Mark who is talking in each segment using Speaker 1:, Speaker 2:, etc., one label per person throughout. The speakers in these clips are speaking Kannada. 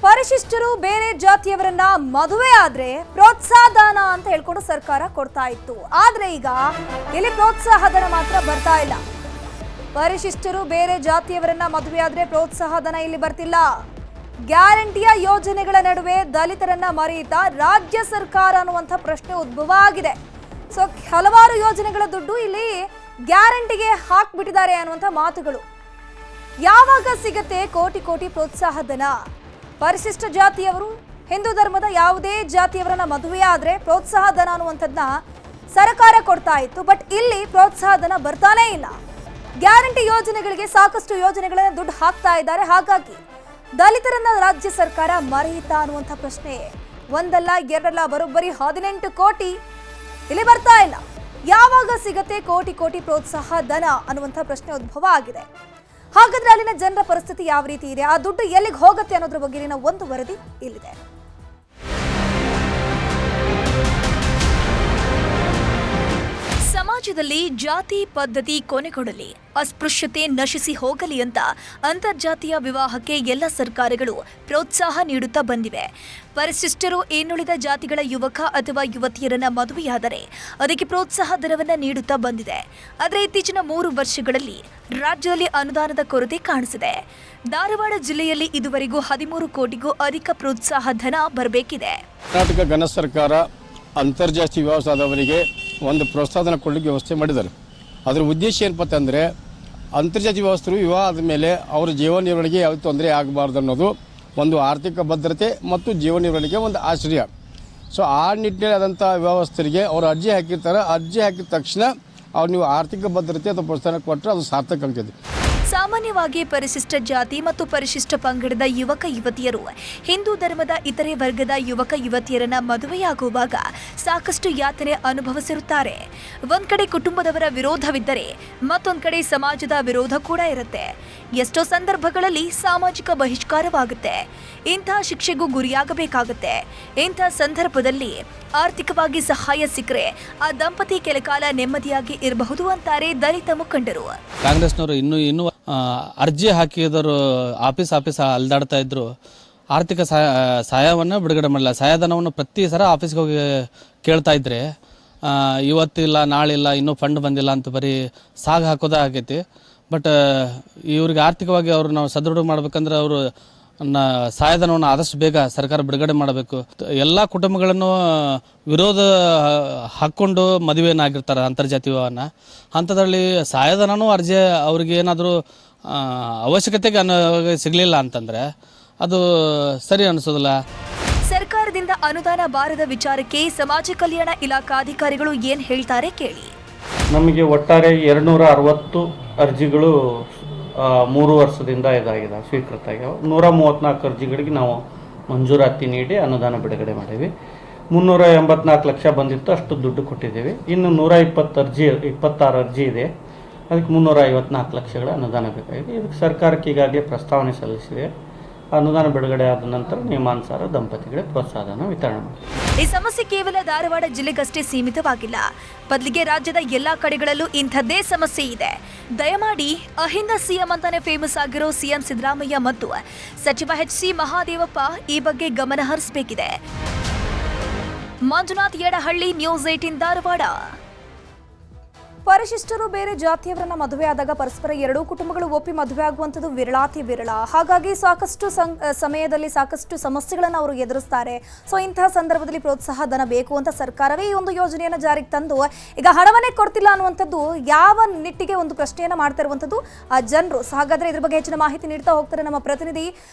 Speaker 1: ಪರಿಶಿಷ್ಟರು ಬೇರೆ ಜಾತಿಯವರನ್ನ ಮದುವೆ ಆದ್ರೆ ಪ್ರೋತ್ಸಾಹ ಧನ ಅಂತ ಹೇಳ್ಕೊಂಡು ಸರ್ಕಾರ ಕೊಡ್ತಾ ಇತ್ತು. ಆದ್ರೆ ಈಗ ಇಲ್ಲಿ ಪ್ರೋತ್ಸಾಹ ಧನ ಮಾತ್ರ ಬರ್ತಾ ಇಲ್ಲ. ಪರಿಶಿಷ್ಟರು ಬೇರೆ ಜಾತಿಯವರನ್ನ ಮದುವೆ ಆದ್ರೆ ಪ್ರೋತ್ಸಾಹ ಧನ ಇಲ್ಲಿ ಬರ್ತಿಲ್ಲ. ಗ್ಯಾರಂಟಿಯ ಯೋಜನೆಗಳ ನಡುವೆ ದಲಿತರನ್ನ ಮರೆಯುತ್ತಾ ರಾಜ್ಯ ಸರ್ಕಾರ ಅನ್ನುವಂಥ ಪ್ರಶ್ನೆ ಉದ್ಭವ ಆಗಿದೆ. ಸೊ ಹಲವಾರು ಯೋಜನೆಗಳ ದುಡ್ಡು ಇಲ್ಲಿ ಗ್ಯಾರಂಟಿಗೆ ಹಾಕ್ಬಿಟ್ಟಿದ್ದಾರೆ ಅನ್ನುವಂಥ ಮಾತುಗಳು. ಯಾವಾಗ ಸಿಗತ್ತೆ ಕೋಟಿ ಕೋಟಿ ಪ್ರೋತ್ಸಾಹ ಧನ? ಪರಿಶಿಷ್ಟ ಜಾತಿಯವರು ಹಿಂದೂ ಧರ್ಮದ ಯಾವುದೇ ಜಾತಿಯವರನ್ನ ಮದುವೆ ಆದ್ರೆ ಪ್ರೋತ್ಸಾಹ ಧನ ಅನ್ನುವಂಥದ್ದನ್ನ ಸರ್ಕಾರ ಕೊಡ್ತಾ ಇತ್ತು. ಬಟ್ ಇಲ್ಲಿ ಪ್ರೋತ್ಸಾಹ ಧನ ಬರ್ತಾನೇ ಇಲ್ಲ. ಗ್ಯಾರಂಟಿ ಯೋಜನೆಗಳಿಗೆ ಸಾಕಷ್ಟು ಯೋಜನೆಗಳನ್ನ ದುಡ್ಡು ಹಾಕ್ತಾ ಇದ್ದಾರೆ. ಹಾಗಾಗಿ ದಲಿತರನ್ನ ರಾಜ್ಯ ಸರ್ಕಾರ ಮರೆಯುತ್ತಾ ಅನ್ನುವಂಥ ಪ್ರಶ್ನೆ ಒಂದಲ್ಲ ಎರಡಲ್ಲ ಬರೋಬ್ಬರಿ 18 ಕೋಟಿ ಇಲ್ಲಿ ಬರ್ತಾ ಇಲ್ಲ. ಯಾವಾಗ ಸಿಗತ್ತೆ ಕೋಟಿ ಕೋಟಿ ಪ್ರೋತ್ಸಾಹ ಧನ ಅನ್ನುವಂಥ ಪ್ರಶ್ನೆ ಉದ್ಭವ ಆಗಿದೆ. ಹಾಗಾದ್ರೆ ಅಲ್ಲಿನ ಜನರ ಪರಿಸ್ಥಿತಿ ಯಾವ ರೀತಿ ಇದೆ, ಆ ದುಡ್ಡು ಎಲ್ಲಿಗೆ ಹೋಗುತ್ತೆ ಅನ್ನೋದ್ರ ಬಗ್ಗೆನ ಒಂದು ವರದಿ ಇಲ್ಲಿದೆ. ಸಮಾಜದಲ್ಲಿ ಜಾತಿ ಪದ್ಧತಿ ಕೊನೆಗೊಳ್ಳಲಿ, ಅಸ್ಪೃಶ್ಯತೆ ನಶಿಸಿ ಹೋಗಲಿ ಅಂತ ಅಂತರ್ಜಾತೀಯ ವಿವಾಹಕ್ಕೆ ಎಲ್ಲ ಸರ್ಕಾರಗಳು ಪ್ರೋತ್ಸಾಹ ನೀಡುತ್ತಾ ಬಂದಿವೆ. ಪರಿಶಿಷ್ಟರು ಇನ್ನುಳಿದ ಜಾತಿಗಳ ಯುವಕ ಅಥವಾ ಯುವತಿಯರನ್ನ ಮದುವೆಯಾದರೆ ಅದಕ್ಕೆ ಪ್ರೋತ್ಸಾಹ ಧನವನ್ನು ನೀಡುತ್ತಾ ಬಂದಿದೆ. ಆದರೆ ಇತ್ತೀಚಿನ 3 ವರ್ಷಗಳಲ್ಲಿ ರಾಜ್ಯದಲ್ಲಿ ಅನುದಾನದ ಕೊರತೆ ಕಾಣಿಸಿದೆ. ಧಾರವಾಡ ಜಿಲ್ಲೆಯಲ್ಲಿ ಇದುವರೆಗೂ 13 ಕೋಟಿಗೂ ಅಧಿಕ ಪ್ರೋತ್ಸಾಹ ಧನ ಬರಬೇಕಿದೆ.
Speaker 2: ಕರ್ನಾಟಕ ಘನ ಸರ್ಕಾರ ಅಂತರ್ಜಾತೀಯ ವಿವಾಹದವರಿಗೆ ಒಂದು ಪ್ರೋತ್ಸಾಹನ ಕೊಡಲಿಕ್ಕೆ ವ್ಯವಸ್ಥೆ ಮಾಡಿದ್ದಾರೆ. ಅದರ ಉದ್ದೇಶ ಏನಪ್ಪ ಅಂದರೆ ಅಂತರ್ಜಾತೀಯ ವ್ಯವಸ್ಥೆಗಳು ವಿವಾಹ ಆದಮೇಲೆ ಅವರ ಜೀವನ ನಿರ್ವಹಣೆಗೆ ಯಾವ ತೊಂದರೆ ಆಗಬಾರ್ದು ಅನ್ನೋದು ಒಂದು ಆರ್ಥಿಕ ಭದ್ರತೆ ಮತ್ತು ಜೀವನ ನಿರ್ವಹಣೆಗೆ ಒಂದು ಆಶ್ರಯ. ಸೊ ಆ ನಿಟ್ಟಿನಲ್ಲಿ ಆದಂಥ ವ್ಯವಸ್ಥೆಗೆ ಅವರು ಅರ್ಜಿ ಹಾಕಿರ್ತಾರೆ. ಅರ್ಜಿ ಹಾಕಿದ ತಕ್ಷಣ ಅವ್ರು ನೀವು ಆರ್ಥಿಕ ಭದ್ರತೆ ಅಥವಾ ಪ್ರೋತ್ಸಾಹ ಕೊಟ್ಟರೆ ಅದು ಸಾರ್ಥಕ ಆಗ್ತದೆ.
Speaker 1: ಸಾಮಾನ್ಯವಾಗಿ ಪರಿಶಿಷ್ಟ ಜಾತಿ ಮತ್ತು ಪರಿಶಿಷ್ಟ ಪಂಗಡದ ಯುವಕ ಯುವತಿಯರು ಹಿಂದೂ ಧರ್ಮದ ಇತರೆ ವರ್ಗದ ಯುವಕ ಯುವತಿಯರನ್ನ ಮದುವೆಯಾಗುವಾಗ ಸಾಕಷ್ಟು ಯಾತನೆ ಅನುಭವಿಸಿರುತ್ತಾರೆ. ಒಂದ್ ಕಡೆ ಕುಟುಂಬದವರ ವಿರೋಧವಿದ್ದರೆ ಮತ್ತೊಂದ್ ಕಡೆ ಸಮಾಜದ ವಿರೋಧ ಕೂಡ ಇರುತ್ತೆ. ಎಷ್ಟೋ ಸಂದರ್ಭಗಳಲ್ಲಿ ಸಾಮಾಜಿಕ ಬಹಿಷ್ಕಾರವಾಗುತ್ತೆ. ಇಂಥ ಶಿಕ್ಷೆಗೂ ಗುರಿಯಾಗಬೇಕಾಗುತ್ತೆ. ಇಂಥ ಸಂದರ್ಭದಲ್ಲಿ ಆರ್ಥಿಕವಾಗಿ ಸಹಾಯ ಸಿಕ್ಕರೆ ಆ ದಂಪತಿ ಕೆಲಕಾಲ ನೆಮ್ಮದಿಯಾಗಿ ಇರಬಹುದು ಅಂತಾರೆ ದಲಿತ ಮುಖಂಡರು.
Speaker 3: ಕಾಂಗ್ರೆಸ್ನವರು ಇನ್ನೂ ಅರ್ಜಿ ಹಾಕಿದರು ಆಫೀಸ್ ಅಲ್ದಾಡ್ತಾ ಇದ್ರು. ಆರ್ಥಿಕ ಸಹಾಯವನ್ನು ಬಿಡುಗಡೆ ಮಾಡಲ್ಲ. ಸಹಾಯಧನವನ್ನು ಪ್ರತಿ ಸಲ ಆಫೀಸ್ಗೆ ಹೋಗಿ ಕೇಳ್ತಾ ಇದ್ರೆ ಇವತ್ತಿಲ್ಲ ನಾಳಿಲ್ಲ ಇನ್ನೂ ಫಂಡ್ ಬಂದಿಲ್ಲ ಅಂತ ಬರೀ ಸಾಗ ಹಾಕೋದೇ ಆಗೈತಿ. ಬಟ್ ಇವ್ರಿಗೆ ಆರ್ಥಿಕವಾಗಿ ಅವರು ನಾವು ಸದೃಢ ಮಾಡ್ಬೇಕಂದ್ರೆ ಅವರು ಸಹಾಯಧನವನ್ನು ಆದಷ್ಟು ಬೇಗ ಸರ್ಕಾರ ಬಿಡುಗಡೆ ಮಾಡಬೇಕು. ಎಲ್ಲ ಕುಟುಂಬಗಳನ್ನು ವಿರೋಧ ಹಾಕ್ಕೊಂಡು ಮದುವೆನಾಗಿರ್ತಾರೆ ಅಂತರ್ಜಾತೀಯ ವಿವಾಹನ. ಅಂಥದ್ರಲ್ಲಿ ಸಹಾಯಧನನೂ ಅರ್ಜಿ ಅವ್ರಿಗೆ ಏನಾದರೂ ಅವಶ್ಯಕತೆಗೆ ಸಿಗಲಿಲ್ಲ ಅಂತಂದರೆ ಅದು ಸರಿ ಅನಿಸೋದಿಲ್ಲ.
Speaker 1: ಸರ್ಕಾರದಿಂದ ಅನುದಾನ ಬಾರದ ವಿಚಾರಕ್ಕೆ ಸಮಾಜ ಕಲ್ಯಾಣ ಇಲಾಖಾಧಿಕಾರಿಗಳು ಏನು ಹೇಳ್ತಾರೆ ಕೇಳಿ.
Speaker 4: ನಮಗೆ ಒಟ್ಟಾರೆ 260 ಅರ್ಜಿಗಳು 3 ವರ್ಷದಿಂದ ಇದಾಗಿದೆ, ಸ್ವೀಕೃತ ಆಗ್ಯಾವ. 134 ಅರ್ಜಿಗಳಿಗೆ ನಾವು ಮಂಜೂರಾತಿ ನೀಡಿ ಅನುದಾನ ಬಿಡುಗಡೆ ಮಾಡೀವಿ. 384 ಲಕ್ಷ ಬಂದಿತ್ತು, ಅಷ್ಟು ದುಡ್ಡು ಕೊಟ್ಟಿದ್ದೀವಿ. ಇನ್ನು 26 ಅರ್ಜಿ ಇದೆ, ಅದಕ್ಕೆ 354 ಲಕ್ಷಗಳ ಅನುದಾನ ಬೇಕಾಗಿದೆ. ಇದಕ್ಕೆ ಸರ್ಕಾರಕ್ಕೆ ಈಗಾಗಲೇ ಪ್ರಸ್ತಾವನೆ ಸಲ್ಲಿಸಿದೆ. ಅನುದಾನ ಬಿಡುಗಡೆ ಆದ ನಂತರ ನಿಯಮಾನುಸಾರ ದಂಪತಿಗಳಿಗೆ ಪ್ರೋತ್ಸಾಹನ ವಿತರಣೆ ಮಾಡಿ.
Speaker 1: ಈ ಸಮಸ್ಯೆ ಕೇವಲ ಧಾರವಾಡ ಜಿಲ್ಲೆಗಷ್ಟೇ ಸೀಮಿತವಾಗಿಲ್ಲ. ಬದಲಿಗೆ ರಾಜ್ಯದ ಎಲ್ಲಾ ಕಡೆಗಳಲ್ಲೂ ಇಂಥದ್ದೇ ಸಮಸ್ಯೆ ಇದೆ. ದಯಮಾಡಿ ಅಹಿಂದ ಸಿಎಂ ಅಂತಾನೆ ಫೇಮಸ್ ಆಗಿರೋ ಸಿಎಂ ಸಿದ್ದರಾಮಯ್ಯ ಮತ್ತು ಸಚಿವ HC ಮಹಾದೇವಪ್ಪ ಈ ಬಗ್ಗೆ ಗಮನ ಹರಿಸಬೇಕಿದೆ. ಮಂಜುನಾಥ್ ಯಡಹಳ್ಳಿ, ನ್ಯೂಸ್ 18 ಧಾರವಾಡ. ಪರಿಶಿಷ್ಟರು ಬೇರೆ ಜಾತಿಯವರನ್ನ ಮದುವೆ ಆದಾಗ ಪರಸ್ಪರ ಎರಡೂ ಕುಟುಂಬಗಳು ಒಪ್ಪಿ ಮದುವೆ ಆಗುವಂಥದ್ದು ವಿರಳಾತಿ ವಿರಳ. ಹಾಗಾಗಿ ಸಾಕಷ್ಟು ಸಮಯದಲ್ಲಿ ಸಾಕಷ್ಟು ಸಮಸ್ಯೆಗಳನ್ನು ಅವರು ಎದುರಿಸ್ತಾರೆ. ಸೊ ಇಂತಹ ಸಂದರ್ಭದಲ್ಲಿ ಪ್ರೋತ್ಸಾಹ ಧನ ಬೇಕು ಅಂತ ಸರ್ಕಾರವೇ ಈ ಒಂದು ಯೋಜನೆಯನ್ನು ಜಾರಿಗೆ ತಂದು ಈಗ ಹಣವನ್ನೇ ಕೊಡ್ತಿಲ್ಲ ಅನ್ನುವಂಥದ್ದು ಯಾವ ನಿಟ್ಟಿಗೆ ಒಂದು ಪ್ರಶ್ನೆಯನ್ನು ಮಾಡ್ತಾ ಇರುವಂಥದ್ದು ಆ ಜನರು. ಸೊ ಹಾಗಾದ್ರೆ ಇದ್ರ ಬಗ್ಗೆ ಹೆಚ್ಚಿನ ಮಾಹಿತಿ ನೀಡ್ತಾ ಹೋಗ್ತಾರೆ ನಮ್ಮ ಪ್ರತಿನಿಧಿ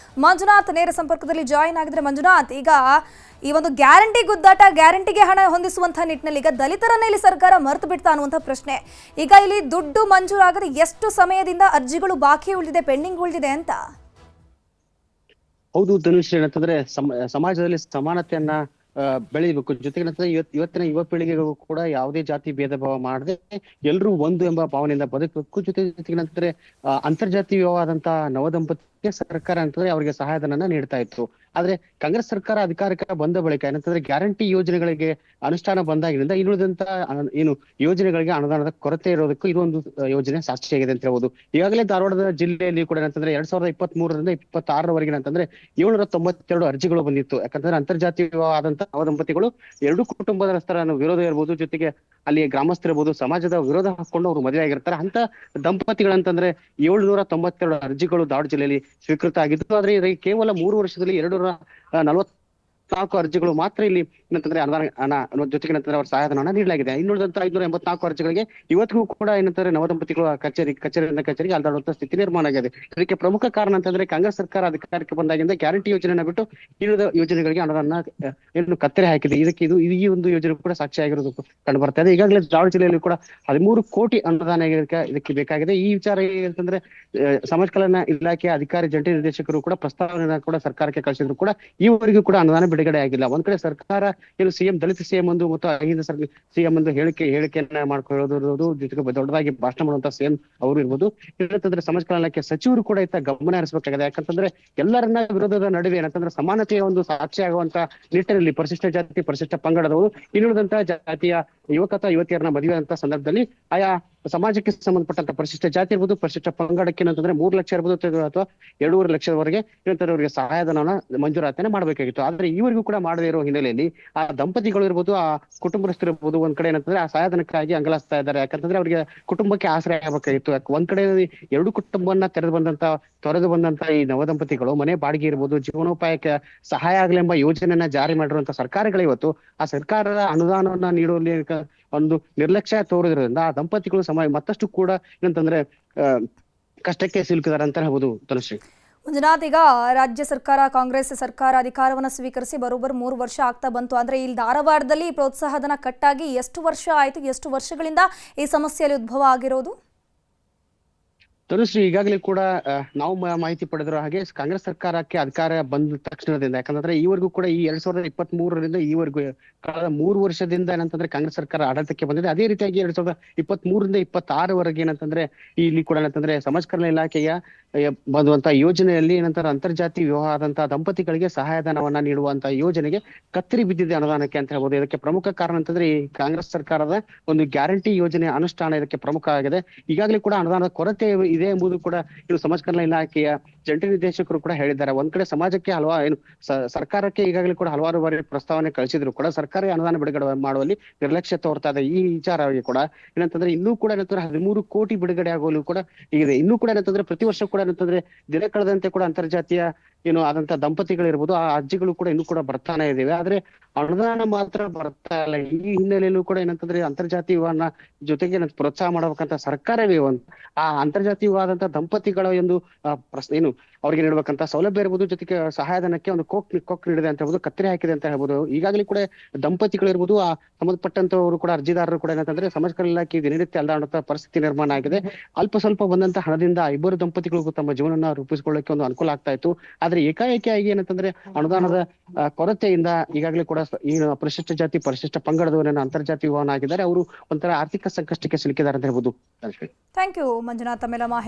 Speaker 1: ಮಂಜುನಾಥ್. ನೇರ ಸಂಪರ್ಕದಲ್ಲಿ ಜಾಯಿನ್ ಆಗಿದ್ರೆ ಮಂಜುನಾಥ್, ಈಗ ಈ ಒಂದು ಗ್ಯಾರಂಟಿ ಗುದ್ದಾಟ, ಗ್ಯಾರಂಟಿಗೆ ಹಣ ಹೊಂದಿಸುವಂತಹ ನಿಟ್ಟಿನಲ್ಲಿ ಈಗ ದಲಿತರನ್ನ ಇಲ್ಲಿ ಸರ್ಕಾರ ಮರೆತು ಬಿಡ್ತಾ ಅನ್ನುವಂಥ ಪ್ರಶ್ನೆ. ಈಗ ಇಲ್ಲಿ ದುಡ್ಡು ಮಂಜೂರಾಗದೆ ಎಷ್ಟು ಸಮಯದಿಂದ ಅರ್ಜಿಗಳು ಬಾಕಿ ಉಳಿದಿದೆ, ಪೆಂಡಿಂಗ್ ಉಳಿದಿದೆ ಅಂತ?
Speaker 5: ಹೌದು ಧನುಷ್, ಏನಂತಂದ್ರೆ ಸಮಾಜದಲ್ಲಿ ಸಮಾನತೆಯನ್ನ ಬೆಳಿಬೇಕು. ಜೊತೆಗೆ ಇವತ್ತಿನ ಯುವ ಪೀಳಿಗೆಗೂ ಕೂಡ ಯಾವುದೇ ಜಾತಿ ಭೇದ ಭಾವ ಮಾಡದೆ ಎಲ್ಲರೂ ಒಂದು ಎಂಬ ಭಾವನೆಯಿಂದ ಬದುಕಬೇಕು. ಜೊತೆಗೆ ಅಂತಂದ್ರೆ ಅಂತರ್ಜಾತೀಯವಾದಂತಹ ನವದಂಪತಿ ಸರ್ಕಾರ ಅಂತಂದ್ರೆ ಅವರಿಗೆ ಸಹಾಯಧನನ ನೀಡ್ತಾ ಇತ್ತು. ಆದ್ರೆ ಕಾಂಗ್ರೆಸ್ ಸರ್ಕಾರ ಅಧಿಕಾರಕ್ಕೆ ಬಂದ ಬಳಿಕ ಏನಂತಂದ್ರೆ ಗ್ಯಾರಂಟಿ ಯೋಜನೆಗಳಿಗೆ ಅನುಷ್ಠಾನ ಬಂದಾಗಿನಿಂದ ಇನ್ನುಳಿದಂತ ಏನು ಯೋಜನೆಗಳಿಗೆ ಅನುದಾನದ ಕೊರತೆ ಇರೋದಕ್ಕೂ ಇದೊಂದು ಯೋಜನೆ ಸಾಕ್ಷಿಯಾಗಿದೆ ಅಂತ ಹೇಳ್ಬೋದು. ಈಗಾಗಲೇ ಧಾರವಾಡದ ಜಿಲ್ಲೆಯಲ್ಲಿ ಕೂಡ ಏನಂತಂದ್ರೆ 2023ರಿಂದ 2026ರವರೆಗೆ ಅಂತಂದ್ರೆ 792 ಅರ್ಜಿಗಳು ಬಂದಿತ್ತು. ಯಾಕಂತಂದ್ರೆ ಅಂತರ್ಜಾತೀಯವಾದಂತಹ ನವದಂಪತಿಗಳು ಎರಡು ಕುಟುಂಬದಸ್ಥರ ವಿರೋಧ ಇರ್ಬೋದು, ಜೊತೆಗೆ ಅಲ್ಲಿ ಗ್ರಾಮಸ್ಥರು ಇರ್ಬೋದು, ಸಮಾಜದ ವಿರೋಧ ಹಾಕೊಂಡು ಅವರು ಮದುವೆ ಆಗಿರ್ತಾರೆ. ಅಂತ ದಂಪತಿಗಳಂತಂದ್ರೆ 792 ಅರ್ಜಿಗಳು ಧಾರವಾಡ ಜಿಲ್ಲೆಯಲ್ಲಿ ಸ್ವೀಕೃತ ಆಗಿದ್ದು. ಆದ್ರೆ ಇದಕ್ಕೆ ಕೇವಲ 3 ವರ್ಷದಲ್ಲಿ 244 ಅರ್ಜಿಗಳು ಮಾತ್ರ ಇಲ್ಲಿ ಏನಂತಂದ್ರೆ ಅನುದಾನ ಜೊತೆಗೆ ಏನಂತಂದ್ರೆ ಅವ್ರ ಸಹಾಯಧನವನ್ನ ನೀಡಲಾಗಿದೆ. ಇನ್ನುಳಿದಂತ 584 ಅರ್ಜಿಗಳಿಗೆ ಇವತ್ತಿಗೂ ಕೂಡ ಏನಂತಂದ್ರೆ ನವದಂಪತಿಗಳು ಕಚೇರಿಯಿಂದ ಕಚೇರಿಗೆ ಅಲ್ದಾಡುವಂತ ಸ್ಥಿತಿ ನಿರ್ಮಾಣ ಆಗಿದೆ. ಇದಕ್ಕೆ ಪ್ರಮುಖ ಕಾರಣ ಅಂತಂದ್ರೆ ಕಾಂಗ್ರೆಸ್ ಸರ್ಕಾರ ಅಧಿಕಾರಕ್ಕೆ ಬಂದಾಗಿಂದ ಗ್ಯಾರಂಟಿ ಯೋಜನೆನ ಬಿಟ್ಟು ಇನ್ನುಳಿದ ಯೋಜನೆಗಳಿಗೆ ಅನುದಾನ ಏನು ಕತ್ತರಿ ಹಾಕಿದೆ. ಇದಕ್ಕೆ ಈ ಒಂದು ಯೋಜನೆ ಕೂಡ ಸಾಕ್ಷಿಯಾಗಿರೋದು ಕಂಡು ಬರ್ತಾ ಇದೆ. ಈಗಾಗಲೇ ಧಾರವಾಡ ಜಿಲ್ಲೆಯಲ್ಲಿ ಕೂಡ 13 ಕೋಟಿ ಅನುದಾನ ಇದಕ್ಕೆ ಬೇಕಾಗಿದೆ. ಈ ವಿಚಾರ ಏನಂತಂದ್ರೆ ಸಮಾಜ ಕಲ್ಯಾಣ ಇಲಾಖೆಯ ಅಧಿಕಾರಿ ಜಂಟಿ ನಿರ್ದೇಶಕರು ಕೂಡ ಪ್ರಸ್ತಾವನೆ ಕೂಡ ಸರ್ಕಾರಕ್ಕೆ ಕಳಿಸಿದ್ರು ಕೂಡ ಈವರೆಗೂ ಕೂಡ ಅನುದಾನ ಬಿಡುಗಡೆ ಆಗಿಲ್ಲ. ಒಂದ್ ಕಡೆ ಸರ್ಕಾರ ಏನು ಸಿಎಂ ದಲಿತ ಸಿಎಂ ಒಂದು ಮತ್ತು ಅಹಿಂದ ಸಿಎಂ ಒಂದು ಹೇಳಿಕೆಯನ್ನ ಮಾಡ್ಕೊಳ್ಳೋದು, ಜೊತೆಗೆ ದೊಡ್ಡದಾಗಿ ಭಾಷಣ ಮಾಡುವಂತ ಸಿಎಂ ಅವರು ಇರ್ಬೋದು. ಏನಂತಂದ್ರೆ ಸಮಾಜ ಕಲ್ಯಾಣ ಇಲಾಖೆ ಸಚಿವರು ಕೂಡ ಇತ್ತ ಗಮನ ಹರಿಸಬೇಕಾಗಿದೆ. ಯಾಕಂತಂದ್ರೆ ಎಲ್ಲರನ್ನ ವಿರೋಧದ ನಡುವೆ ಏನಂತಂದ್ರೆ ಸಮಾನತೆಯ ಒಂದು ಸಾಕ್ಷಿ ಆಗುವಂತ ನಿಟ್ಟಿನಲ್ಲಿ ಪರಿಶಿಷ್ಟ ಜಾತಿ ಪರಿಶಿಷ್ಟ ಪಂಗಡದವರು ಇನ್ನುಳಿದಂತ ಜಾತಿಯ ಯುವತಿಯರನ್ನ ಮದುವೆ ಅಂತ ಸಂದರ್ಭದಲ್ಲಿ ಆಯಾ ಸಮಾಜಕ್ಕೆ ಸಂಬಂಧಪಟ್ಟಂತ ಪರಿಶಿಷ್ಟ ಜಾತಿ ಇರ್ಬೋದು, ಪರಿಶಿಷ್ಟ ಪಂಗಡಕ್ಕೆ ಏನಂತಂದ್ರೆ 3 ಲಕ್ಷ ಇರ್ಬೋದು ಅಥವಾ 2.5 ಲಕ್ಷದವರೆಗೆ ಏನಂತಾರೆ ಅವರಿಗೆ ಸಹಾಯಧನವನ್ನ ಮಂಜೂರಾತಿಯನ್ನ ಮಾಡಬೇಕಾಗಿತ್ತು. ಆದ್ರೆ ಈವರೆಗೂ ಕೂಡ ಮಾಡದೇ ಇರೋ ಹಿನ್ನೆಲೆಯಲ್ಲಿ ಆ ದಂಪತಿಗಳು ಇರ್ಬೋದು, ಆ ಕುಟುಂಬಸ್ಥರು ಇರ್ಬೋದು, ಒಂದ್ ಕಡೆ ಏನಂತಂದ್ರೆ ಆ ಸಹಾಯಧನಕ್ಕಾಗಿ ಅಂಗಲಾಸ್ತಾ ಇದ್ದಾರೆ. ಯಾಕಂತಂದ್ರೆ ಅವರಿಗೆ ಕುಟುಂಬಕ್ಕೆ ಆಶ್ರಯ ಆಗಬೇಕಾಗಿತ್ತು. ಒಂದ್ ಕಡೆ ಎರಡು ಕುಟುಂಬವನ್ನ ತೊರೆದು ಬಂದಂತ ಈ ನವದಂಪತಿಗಳು ಮನೆ ಬಾಡಿಗೆ ಇರ್ಬೋದು, ಜೀವನೋಪಾಯಕ್ಕೆ ಸಹಾಯ ಆಗ್ಲೆಂಬ ಯೋಜನೆಯನ್ನ ಜಾರಿ ಮಾಡಿರುವಂತ ಸರ್ಕಾರಗಳು ಇವತ್ತು ಆ ಸರ್ಕಾರದ ಅನುದಾನವನ್ನ ನೀಡುವಲ್ಲಿ ಒಂದು ನಿರ್ಲಕ್ಷ್ಯ ತೋರಿದ್ರಿಂದ ಆ ದಂಪತಿಗಳು ಮತ್ತಷ್ಟು ಕೂಡ ಏನಂತಂದ್ರೆ ಕಷ್ಟಕ್ಕೆ ಸಿಲುಕಿದಾರೆ ಅಂತ ಹೇಳ್ಬೋದು. ತನುಶ್ರೀ,
Speaker 1: ಮಂಜುನಾಥ್, ಈಗ ರಾಜ್ಯ ಸರ್ಕಾರ ಕಾಂಗ್ರೆಸ್ ಸರ್ಕಾರ ಅಧಿಕಾರವನ್ನು ಸ್ವೀಕರಿಸಿ ಬರೋಬ್ಬರಿ 3 ವರ್ಷ ಆಗ್ತಾ ಬಂತು. ಅಂದ್ರೆ ಇಲ್ಲಿ ಧಾರವಾಡದಲ್ಲಿ ಪ್ರೋತ್ಸಾಹಧನ ಕಟ್ಟಾಗಿ ಎಷ್ಟು ವರ್ಷ ಆಯ್ತು? ಎಷ್ಟು ವರ್ಷಗಳಿಂದ ಈ ಸಮಸ್ಯೆಯಲ್ಲಿ ಉದ್ಭವ ಆಗಿರೋದು?
Speaker 5: ತನುಶ್ರೀ, ಈಗಾಗಲೇ ಕೂಡ ನಾವು ಮಾಹಿತಿ ಪಡೆದಿರೋ ಹಾಗೆ ಕಾಂಗ್ರೆಸ್ ಸರ್ಕಾರಕ್ಕೆ ಅಧಿಕಾರ ಬಂದ ತಕ್ಷಣದಿಂದ, ಯಾಕಂದ್ರೆ ಈವರೆಗೂ ಕೂಡ ಈ 2023ರಿಂದ ಈವರೆಗೂ ಕಳೆದ 3 ವರ್ಷದಿಂದ ಏನಂತಂದ್ರೆ ಕಾಂಗ್ರೆಸ್ ಸರ್ಕಾರ ಆಡಳಿತಕ್ಕೆ ಬಂದಿದೆ. ಅದೇ ರೀತಿಯಾಗಿ 2023ರಿಂದ 2026ವರೆಗೆ ಏನಂತಂದ್ರೆ ಇಲ್ಲಿ ಕೂಡ ಏನಂತಂದ್ರೆ ಸಮಾಜ ಕಲ್ಯಾಣ ಇಲಾಖೆಯ ಬಂದುವಂತ ಯೋಜನೆಯಲ್ಲಿ ಏನಂತಾರೆ ಅಂತರ್ಜಾತಿ ವಿವಾಹ ಆದಂತಹ ದಂಪತಿಗಳಿಗೆ ಸಹಾಯಧನವನ್ನ ನೀಡುವಂತ ಯೋಜನೆಗೆ ಕತ್ತರಿ ಬಿದ್ದಿದೆ ಅನುದಾನಕ್ಕೆ ಅಂತ ಹೇಳ್ಬೋದು. ಇದಕ್ಕೆ ಪ್ರಮುಖ ಕಾರಣ ಅಂತಂದ್ರೆ ಈ ಕಾಂಗ್ರೆಸ್ ಸರ್ಕಾರದ ಒಂದು ಗ್ಯಾರಂಟಿ ಯೋಜನೆ ಅನುಷ್ಠಾನ ಇದಕ್ಕೆ ಪ್ರಮುಖ ಆಗಿದೆ. ಈಗಾಗಲೇ ಕೂಡ ಅನುದಾನದ ಕೊರತೆ ಇದೆ ಎಂಬುದು ಕೂಡ ಇದು ಸಮಾಜ ಕಲ್ಯಾಣ ಇಲಾಖೆಯ ಜಂಟಿ ನಿರ್ದೇಶಕರು ಕೂಡ ಹೇಳಿದ್ದಾರೆ. ಒಂದ್ ಕಡೆ ಸಮಾಜಕ್ಕೆ ಸರ್ಕಾರಕ್ಕೆ ಈಗಾಗಲೇ ಕೂಡ ಹಲವಾರು ಬಾರಿ ಪ್ರಸ್ತಾವನೆ ಕಳಿಸಿದ್ರು ಕೂಡ ಸರ್ಕಾರ ಅನುದಾನ ಬಿಡುಗಡೆ ಮಾಡುವಲ್ಲಿ ನಿರ್ಲಕ್ಷ್ಯ ತೋರ್ತಾ ಇದೆ. ಈ ವಿಚಾರವಾಗಿ ಕೂಡ ಏನಂತಂದ್ರೆ ಇನ್ನೂ ಕೂಡ ಏನಂತಂದ್ರೆ 13 ಕೋಟಿ ಬಿಡುಗಡೆ ಆಗೋಲು ಕೂಡ ಇದೆ. ಇನ್ನೂ ಕೂಡ ಏನಂತಂದ್ರೆ ಪ್ರತಿ ವರ್ಷ ಕೂಡ ಏನಂತಂದ್ರೆ ದಿನ ಕಳೆದಂತೆ ಕೂಡ ಅಂತರ್ಜಾತೀಯ ಆದಂತ ದಂಪತಿಗಳಿರ್ಬೋದು, ಆ ಅರ್ಜಿಗಳು ಕೂಡ ಇನ್ನೂ ಕೂಡ ಬರ್ತಾನೆ ಇದಾವೆ. ಆದ್ರೆ ಅನುದಾನ ಮಾತ್ರ ಬರ್ತಾ ಇಲ್ಲ. ಈ ಹಿನ್ನೆಲೆಯಲ್ಲೂ ಕೂಡ ಏನಂತಂದ್ರೆ ಅಂತರ್ಜಾತಿ ವಿವಾಹನ ಜೊತೆಗೆ ಪ್ರೋತ್ಸಾಹ ಮಾಡಬೇಕಂತ ಸರ್ಕಾರವೇ ಆ ಅಂತರ್ಜಾತೀಯವಾದಂತ ದಂಪತಿಗಳ ಒಂದು ಅವ್ರಿಗೆ ನೀಡಬೇಕಂತ ಸೌಲಭ್ಯ ಇರ್ಬೋದು, ಜೊತೆಗೆ ಸಹಾಯಧನಕ್ಕೆ ಒಂದು ಕೊಕ್ ನೀಡಿದೆ ಅಂತ ಹೇಳ್ಬೋದು, ಕತ್ತರಿ ಹಾಕಿದೆ ಅಂತ ಹೇಳ್ಬೋದು. ಈಗಾಗಲೇ ಕೂಡ ದಂಪತಿಗಳು ಇರ್ಬೋದು, ಆ ಸಂಬಂಧಪಟ್ಟಂತವರು ಕೂಡ ಅರ್ಜಿದಾರರು ಕೂಡ ಏನಂತಂದ್ರೆ ಸಮಾಜ ಕಲ್ಯಾಣ ಇಲಾಖೆ ದಿನನಿತ್ಯ ಅಲ್ದಾಡುವಂತ ಪರಿಸ್ಥಿತಿ ನಿರ್ಮಾಣ ಆಗಿದೆ. ಅಲ್ಪ ಸ್ವಲ್ಪ ಬಂದಂತ ಹಣದಿಂದ 2 ದಂಪತಿಗಳಿಗೂ ತಮ್ಮ ಜೀವನನ ರೂಪಿಸಿಕೊಳ್ಳಕ್ಕೆ ಒಂದು ಅನುಕೂಲ ಆಗ್ತಾ ಇತ್ತು. ಆದ್ರೆ ಏಕಾಏಕಿಯಾಗಿ ಏನಂತಂದ್ರೆ ಅನುದಾನದ ಕೊರತೆಯಿಂದ ಈಗಾಗಲೇ ಕೂಡ ಪರಿಶಿಷ್ಟ ಜಾತಿ ಪರಿಶಿಷ್ಟ ಪಂಗಡದವರನ್ನ ಅಂತರ್ಜಾತಿ ವಿವಾಹನ ಆಗಿದ್ದಾರೆ. ಅವರು ಒಂಥರ ಆರ್ಥಿಕ ಸಂಕಷ್ಟಕ್ಕೆ ಸಿಲುಕಿದ್ದಾರೆ ಅಂತ ಹೇಳ್ಬೋದು.
Speaker 1: ಥ್ಯಾಂಕ್ ಯು ಮಂಜುನಾಥ್, ತಮ್ಮೆಲ್ಲ ಮಾಹಿತಿ